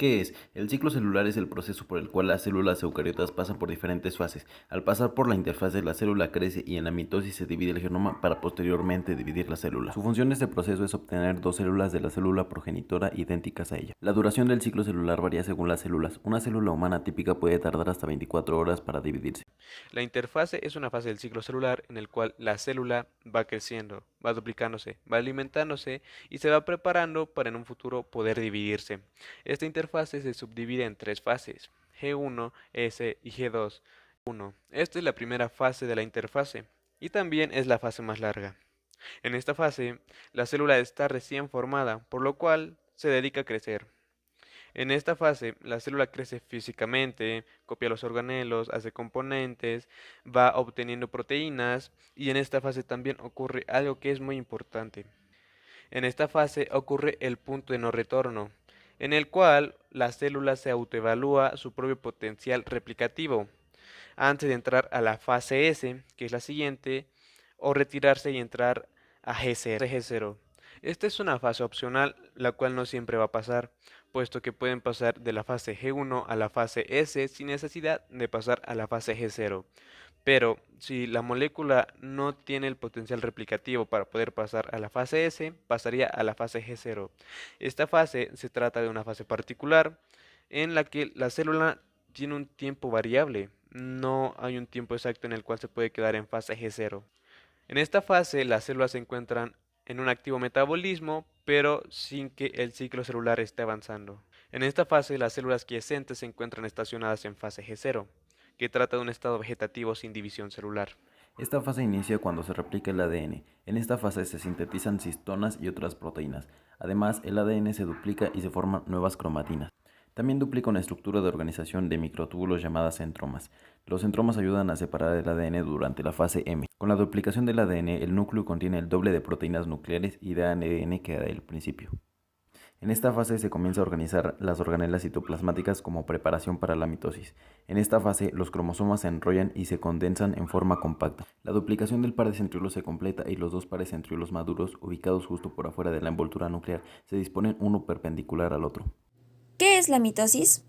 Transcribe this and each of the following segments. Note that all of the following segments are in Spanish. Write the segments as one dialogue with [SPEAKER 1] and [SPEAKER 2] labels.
[SPEAKER 1] ¿Qué es? El ciclo celular es el proceso por el cual las células eucariotas pasan por diferentes fases. Al pasar por la interfase, la célula crece y en la mitosis se divide el genoma para posteriormente dividir la célula. Su función de este proceso es obtener dos células de la célula progenitora idénticas a ella. La duración del ciclo celular varía según las células. Una célula humana típica puede tardar hasta 24 horas para dividirse.
[SPEAKER 2] La interfase es una fase del ciclo celular en el cual la célula va creciendo, va duplicándose, va alimentándose y se va preparando para en un futuro poder dividirse. Esta interfase se subdivide en tres fases, G1, S y G2. Esta es la primera fase de la interfase y también es la fase más larga. En esta fase, la célula está recién formada, por lo cual se dedica a crecer. En esta fase, la célula crece físicamente, copia los organelos, hace componentes, va obteniendo proteínas y en esta fase también ocurre algo que es muy importante. En esta fase ocurre el punto de no retorno, en el cual la célula se autoevalúa su propio potencial replicativo, antes de entrar a la fase S, que es la siguiente, o retirarse y entrar a G0. Esta es una fase opcional, la cual no siempre va a pasar, puesto que pueden pasar de la fase G1 a la fase S sin necesidad de pasar a la fase G0. Pero si la molécula no tiene el potencial replicativo para poder pasar a la fase S, pasaría a la fase G0. Esta fase se trata de una fase particular en la que la célula tiene un tiempo variable. No hay un tiempo exacto en el cual se puede quedar en fase G0. En esta fase, las células se encuentran en un activo metabolismo, pero sin que el ciclo celular esté avanzando. En esta fase, las células quiescentes se encuentran estacionadas en fase G0, que trata de un estado vegetativo sin división celular.
[SPEAKER 1] Esta fase inicia cuando se replica el ADN. En esta fase se sintetizan cistonas y otras proteínas. Además, el ADN se duplica y se forman nuevas cromatinas. También duplica una estructura de organización de microtúbulos llamadas centromas. Los centromas ayudan a separar el ADN durante la fase M. Con la duplicación del ADN, el núcleo contiene el doble de proteínas nucleares y de ADN que al principio. En esta fase se comienza a organizar las organelas citoplasmáticas como preparación para la mitosis. En esta fase, los cromosomas se enrollan y se condensan en forma compacta. La duplicación del par de centriolos se completa y los dos pares centriolos maduros, ubicados justo por afuera de la envoltura nuclear, se disponen uno perpendicular al otro.
[SPEAKER 3] ¿Qué es la mitosis?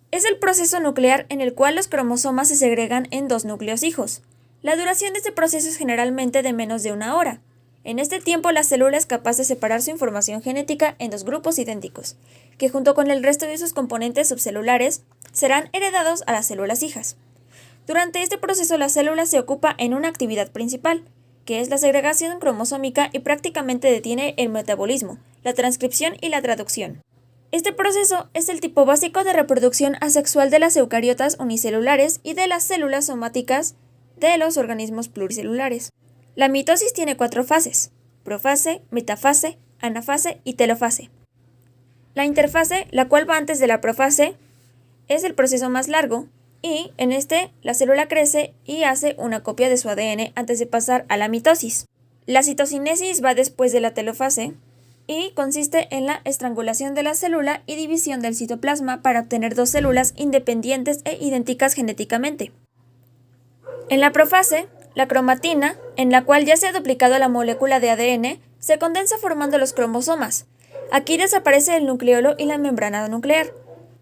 [SPEAKER 3] Es el proceso nuclear en el cual los cromosomas se segregan en dos núcleos hijos. La duración de este proceso es generalmente de menos de una hora. En este tiempo, la célula es capaz de separar su información genética en dos grupos idénticos, que junto con el resto de sus componentes subcelulares serán heredados a las células hijas. Durante este proceso, la célula se ocupa en una actividad principal, que es la segregación cromosómica y prácticamente detiene el metabolismo, la transcripción y la traducción. Este proceso es el tipo básico de reproducción asexual de las eucariotas unicelulares y de las células somáticas de los organismos pluricelulares. La mitosis tiene 4 fases: profase, metafase, anafase y telofase. La interfase, la cual va antes de la profase, es el proceso más largo y en este la célula crece y hace una copia de su ADN antes de pasar a la mitosis. La citocinesis va después de la telofase y consiste en la estrangulación de la célula y división del citoplasma para obtener dos células independientes e idénticas genéticamente. En la profase, la cromatina, en la cual ya se ha duplicado la molécula de ADN, se condensa formando los cromosomas. Aquí desaparece el nucleolo y la membrana nuclear.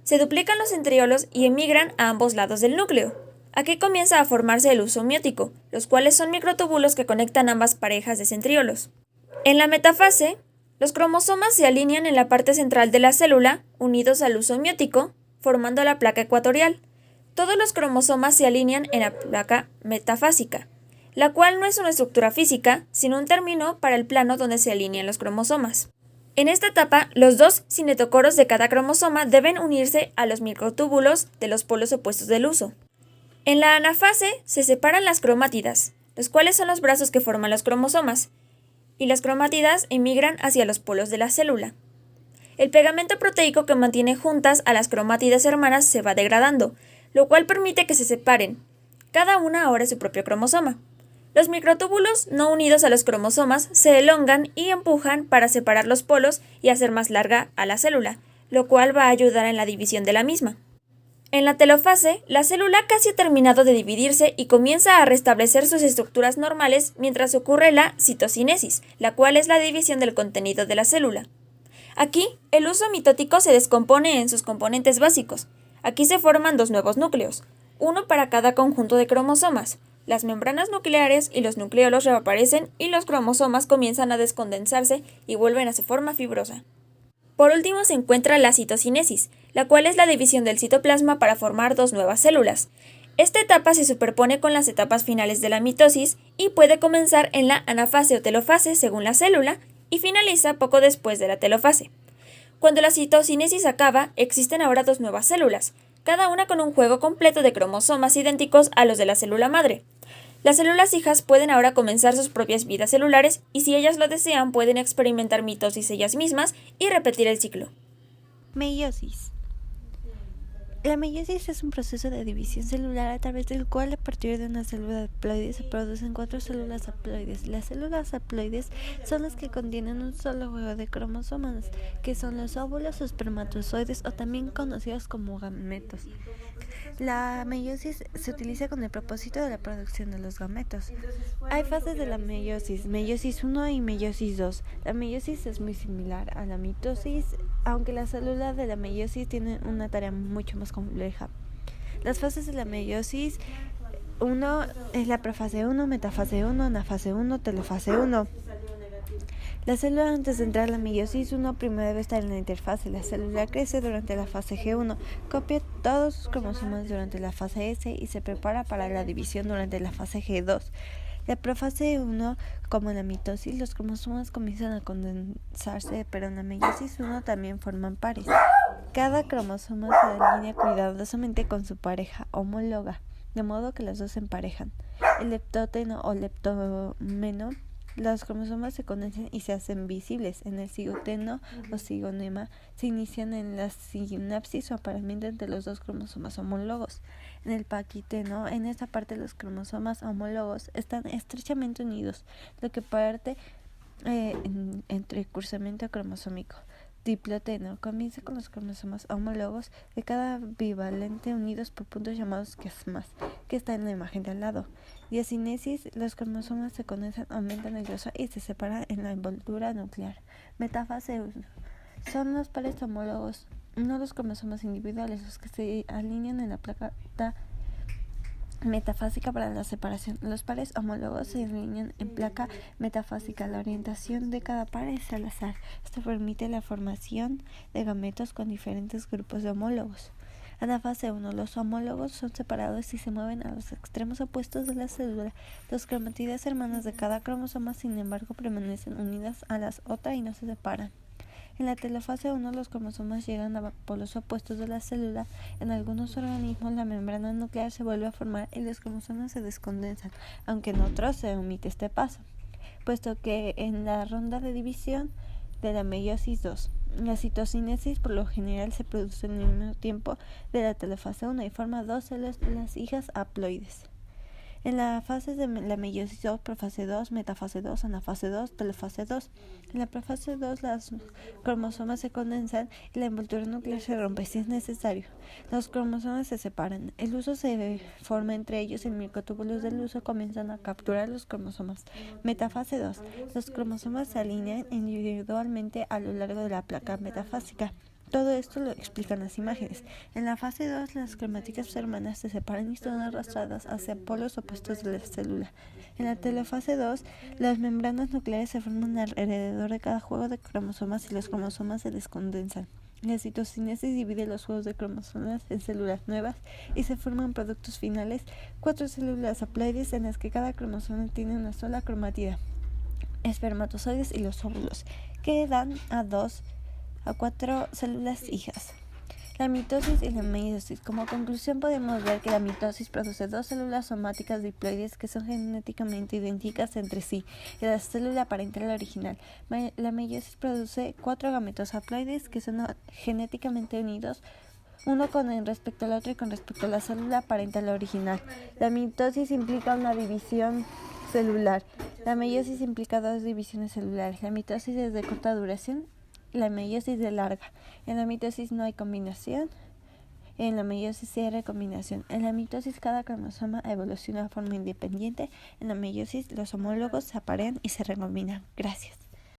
[SPEAKER 3] Se duplican los centriolos y emigran a ambos lados del núcleo. Aquí comienza a formarse el uso miótico, los cuales son microtúbulos que conectan ambas parejas de centriolos. En la metafase, los cromosomas se alinean en la parte central de la célula, unidos al uso miótico, formando la placa ecuatorial. Todos los cromosomas se alinean en la placa metafásica, la cual no es una estructura física, sino un término para el plano donde se alinean los cromosomas. En esta etapa, los dos cinetocoros de cada cromosoma deben unirse a los microtúbulos de los polos opuestos del uso. En la anafase se separan las cromátidas, los cuales son los brazos que forman los cromosomas, y las cromátidas emigran hacia los polos de la célula. El pegamento proteico que mantiene juntas a las cromátidas hermanas se va degradando, lo cual permite que se separen. Cada una ahora es su propio cromosoma. Los microtúbulos no unidos a los cromosomas se elongan y empujan para separar los polos y hacer más larga a la célula, lo cual va a ayudar en la división de la misma. En la telofase, la célula casi ha terminado de dividirse y comienza a restablecer sus estructuras normales mientras ocurre la citocinesis, la cual es la división del contenido de la célula. Aquí, el huso mitótico se descompone en sus componentes básicos. Aquí se forman dos nuevos núcleos, uno para cada conjunto de cromosomas. Las membranas nucleares y los nucleolos reaparecen y los cromosomas comienzan a descondensarse y vuelven a su forma fibrosa. Por último se encuentra la citocinesis, la cual es la división del citoplasma para formar dos nuevas células. Esta etapa se superpone con las etapas finales de la mitosis y puede comenzar en la anafase o telofase según la célula y finaliza poco después de la telofase. Cuando la citocinesis acaba, existen ahora dos nuevas células, cada una con un juego completo de cromosomas idénticos a los de la célula madre. Las células hijas pueden ahora comenzar sus propias vidas celulares y si ellas lo desean pueden experimentar mitosis ellas mismas y repetir el ciclo.
[SPEAKER 4] Meiosis. La meiosis es un proceso de división celular a través del cual a partir de una célula haploide se producen 4 células haploides. Las células haploides son las que contienen un solo juego de cromosomas, que son los óvulos o espermatozoides o también conocidos como gametos. La meiosis se utiliza con el propósito de la producción de los gametos. Hay fases de la meiosis, meiosis 1 y meiosis 2. La meiosis es muy similar a la mitosis, aunque las células de la meiosis tienen una tarea mucho más compleja. Las fases de la meiosis 1 es la profase 1, metafase 1, anafase 1, telofase 1. La célula antes de entrar a la meiosis 1 primero debe estar en la interfase. La célula crece durante la fase G1, copia todos sus cromosomas durante la fase S y se prepara para la división durante la fase G2. La profase 1, como en la mitosis, los cromosomas comienzan a condensarse, pero en la meiosis 1 también forman pares. Cada cromosoma se alinea cuidadosamente con su pareja homóloga, de modo que los dos se emparejan. El leptóteno o leptómeno. Los cromosomas se condensan y se hacen visibles. En el cigoteno o cigonema se inician en la sinapsis o apareamiento entre los dos cromosomas homólogos. En el paquiteno, en esta parte los cromosomas homólogos están estrechamente unidos, lo que parte entre cruzamiento cromosómico. Diploteno comienza con los cromosomas homólogos de cada bivalente unidos por puntos llamados quiasmas, que está en la imagen de al lado. Diacinesis, los cromosomas se condensan, aumentan el grosor y se separan en la envoltura nuclear. Metafase 1. Son los pares homólogos, no los cromosomas individuales, los que se alinean en la placa metafásica para la separación. Los pares homólogos se alinean en placa metafásica. La orientación de cada par es al azar. Esto permite la formación de gametos con diferentes grupos de homólogos. Anafase 1. Los homólogos son separados y se mueven a los extremos opuestos de la célula. Las cromátides hermanas de cada cromosoma, sin embargo, permanecen unidas a las otras y no se separan. En la telofase 1 los cromosomas llegan a polos opuestos de la célula. En algunos organismos la membrana nuclear se vuelve a formar y los cromosomas se descondensan, aunque en otros se omite este paso, puesto que en la ronda de división de la meiosis 2, la citocinesis por lo general se produce en el mismo tiempo de la telofase 1 y forma dos células hijas haploides. En la fase de la meiosis 2, profase 2, metafase 2, anafase 2, telofase 2. En la profase 2 los cromosomas se condensan y la envoltura nuclear se rompe si es necesario. Los cromosomas se separan. El huso se forma entre ellos y microtúbulos del huso comienzan a capturar los cromosomas. Metafase 2. Los cromosomas se alinean individualmente a lo largo de la placa metafásica. Todo esto lo explican las imágenes. En la fase 2, las cromáticas hermanas se separan y son arrastradas hacia polos opuestos de la célula. En la telofase 2, las membranas nucleares se forman alrededor de cada juego de cromosomas y los cromosomas se descondensan. La citocinesis divide los juegos de cromosomas en células nuevas y se forman productos finales, 4 células haploides en las que cada cromosoma tiene una sola cromatida, espermatozoides y los óvulos, que dan a 4 células hijas. La mitosis y la meiosis. Como conclusión podemos ver que la mitosis produce 2 células somáticas diploides que son genéticamente idénticas entre sí y la célula parental original. La meiosis produce 4 gametos haploides que son genéticamente unidos, uno con respecto al otro y con respecto a la célula parental original. La mitosis implica una división celular. La meiosis implica 2 divisiones celulares. La mitosis es de corta duración, la meiosis de larga. En la mitosis no hay combinación, en la meiosis sí hay recombinación. En la mitosis cada cromosoma evoluciona de forma independiente, en la meiosis los homólogos se aparean y se recombinan. Gracias.